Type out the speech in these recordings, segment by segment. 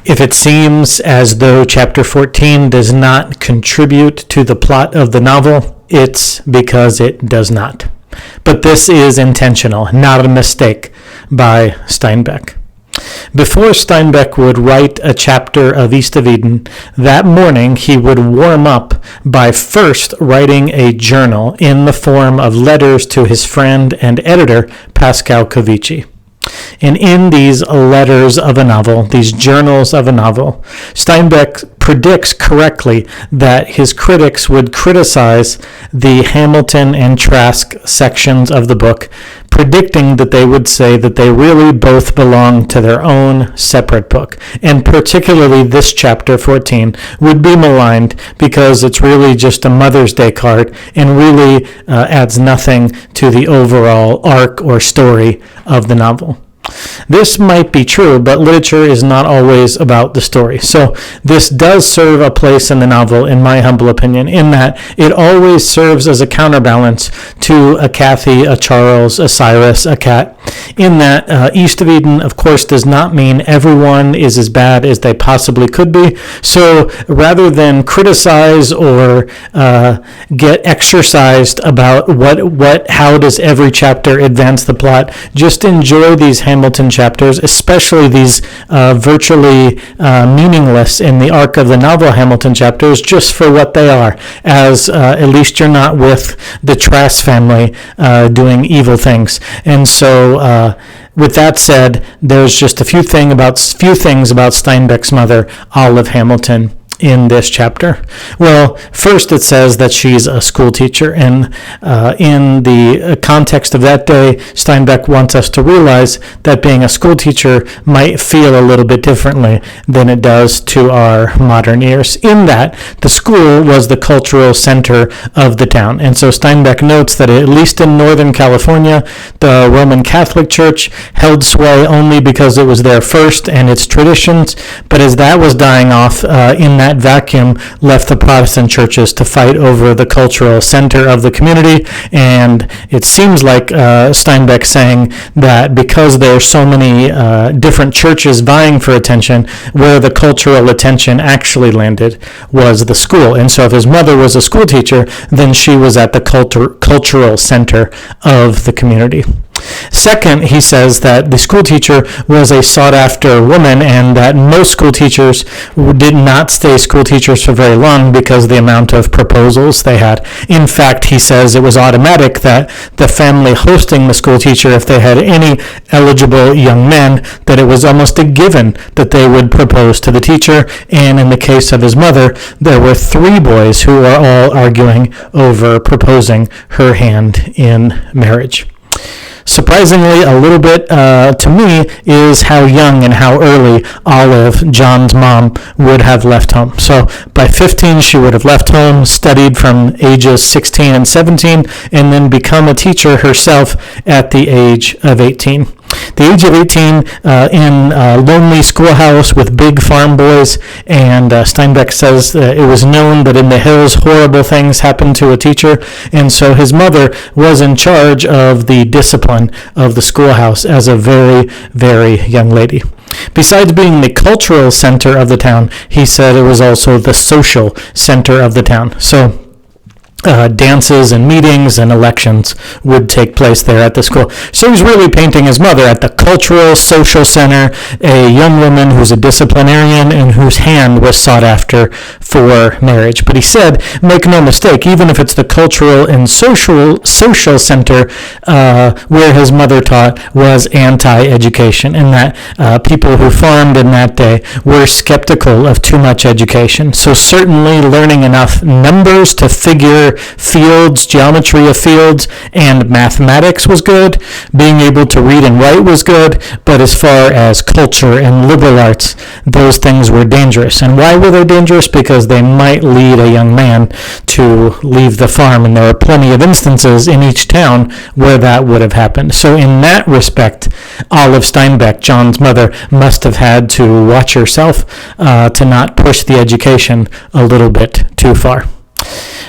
If it seems as though chapter 14 does not contribute to the plot of the novel, it's because it does not. But this is intentional, not a mistake by Steinbeck. Before Steinbeck would write a chapter of East of Eden, that morning he would warm up by first writing a journal in the form of letters to his friend and editor, Pascal Covici. And in these letters of a novel, these journals of a novel, Steinbeck predicts correctly that his critics would criticize the Hamilton and Trask sections of the book, predicting that they would say that they really both belong to their own separate book. And particularly this chapter 14 would be maligned because it's really just a Mother's Day card and really adds nothing to the overall arc or story of the novel. This might be true, but literature is not always about the story. So this does serve a place in the novel, in my humble opinion, in that it always serves as a counterbalance to a Kathy, a Charles, a Cyrus, a Kat, in that East of Eden, of course, does not mean everyone is as bad as they possibly could be. So rather than criticize or get exercised about how does every chapter advance the plot, just enjoy these Hamilton chapters, especially these virtually meaningless in the arc of the novel Hamilton chapters, just for what they are, as at least you're not with the Trask family doing evil things. And so with that said, there's just a few things about Steinbeck's mother, Olive Hamilton, in this chapter. Well, first it says that she's a school teacher, and in the context of that day, Steinbeck wants us to realize that being a school teacher might feel a little bit differently than it does to our modern ears, in that the school was the cultural center of the town. And so Steinbeck notes that at least in Northern California, the Roman Catholic Church held sway only because it was there first and its traditions, but as that was dying off, in that vacuum left the Protestant churches to fight over the cultural center of the community. And it seems like Steinbeck saying that because there are so many different churches vying for attention, where the cultural attention actually landed was the school. And so if his mother was a school teacher, then she was at the cultural center of the community. Second, he says that the school teacher was a sought-after woman, and that most school teachers did not stay school teachers for very long because of the amount of proposals they had. In fact, he says it was automatic that the family hosting the school teacher, if they had any eligible young men, that it was almost a given that they would propose to the teacher. And in the case of his mother, there were 3 boys who were all arguing over proposing her hand in marriage. Surprisingly, a little bit to me, is how young and how early Olive, John's mom, would have left home. So by 15, she would have left home, studied from ages 16 and 17, and then become a teacher herself at the age of 18. The age of 18 in a lonely schoolhouse with big farm boys, and Steinbeck says it was known that in the hills horrible things happened to a teacher, and so his mother was in charge of the discipline of the schoolhouse as a very, very young lady. Besides being the cultural center of the town, he said it was also the social center of the town. So dances and meetings and elections would take place there at the school. So he's really painting his mother at the cultural, social center, a young woman who's a disciplinarian and whose hand was sought after for marriage. But he said, make no mistake, even if it's the cultural and social center, where his mother taught was anti-education, and that people who farmed in that day were skeptical of too much education. So certainly learning enough numbers to figure fields, geometry of fields, and mathematics was good. Being able to read and write was good, but as far as culture and liberal arts, those things were dangerous. And why were they dangerous? Because they might lead a young man to leave the farm, and there are plenty of instances in each town where that would have happened. So in that respect, Olive Steinbeck, John's mother, must have had to watch herself to not push the education a little bit too far.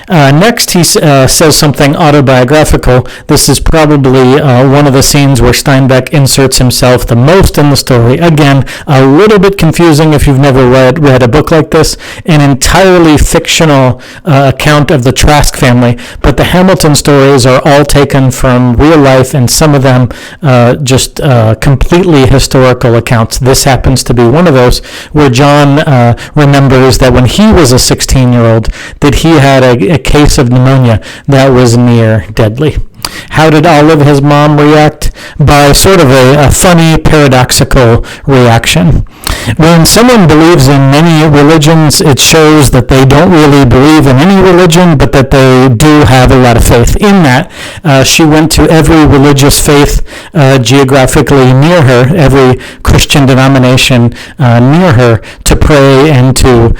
Next, he says something autobiographical. This is probably one of the scenes where Steinbeck inserts himself the most in the story. Again, a little bit confusing if you've never read a book like this. An entirely fictional account of the Trask family, but the Hamilton stories are all taken from real life, and some of them just completely historical accounts. This happens to be one of those where John remembers that when he was a 16-year-old, that he had a case of pneumonia that was near deadly. How did Olive, his mom, react? By sort of a funny, paradoxical reaction. When someone believes in many religions, it shows that they don't really believe in any religion, but that they do have a lot of faith in that. She went to every religious faith geographically near her, every Christian denomination near her, to pray and to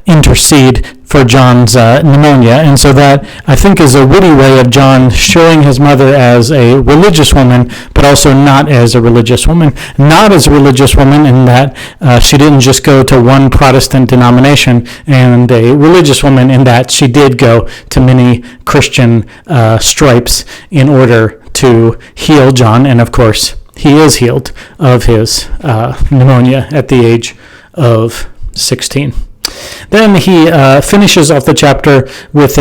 intercede for John's pneumonia. And so that, I think, is a witty way of John showing his mother as a religious woman, but also not as a religious woman. Not as a religious woman in that she didn't just go to one Protestant denomination, and a religious woman in that she did go to many Christian stripes in order to heal John. And of course, he is healed of his pneumonia at the age of 16. Then he finishes off the chapter with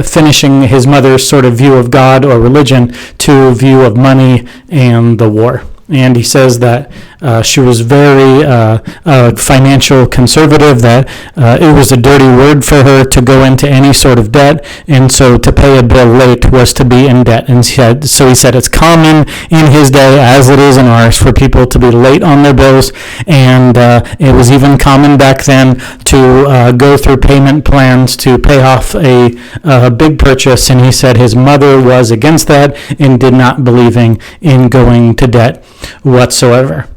finishing his mother's sort of view of God or religion to view of money and the war. And he says that she was very financial conservative, that it was a dirty word for her to go into any sort of debt, and so to pay a bill late was to be in debt. And so he said it's common in his day, as it is in ours, for people to be late on their bills, and it was even common back then to go through payment plans to pay off a big purchase, and he said his mother was against that and did not believe in going to debt whatsoever.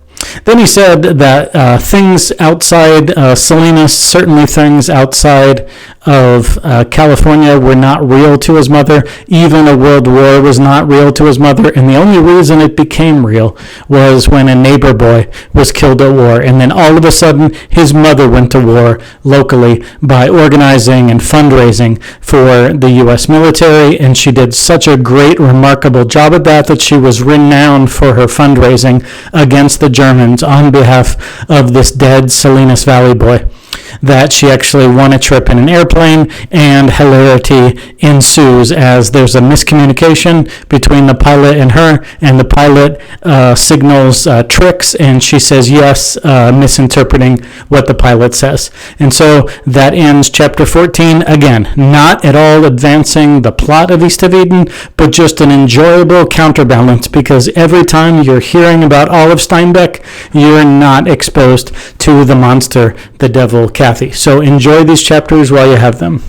Then he said that things outside Salinas, certainly things outside of California, were not real to his mother. Even a world war was not real to his mother, and the only reason it became real was when a neighbor boy was killed at war, and then all of a sudden his mother went to war locally by organizing and fundraising for the U.S. military, and she did such a great, remarkable job at that she was renowned for her fundraising against the Germans on behalf of this dead Salinas Valley boy, that she actually won a trip in an airplane, and hilarity ensues as there's a miscommunication between the pilot and her, and the pilot signals tricks, and she says yes, misinterpreting what the pilot says. And so that ends chapter 14. Again, not at all advancing the plot of East of Eden, but just an enjoyable counterbalance, because every time you're hearing about Olive Steinbeck, you're not exposed to the monster, the devil, Kathy. So enjoy these chapters while you have them.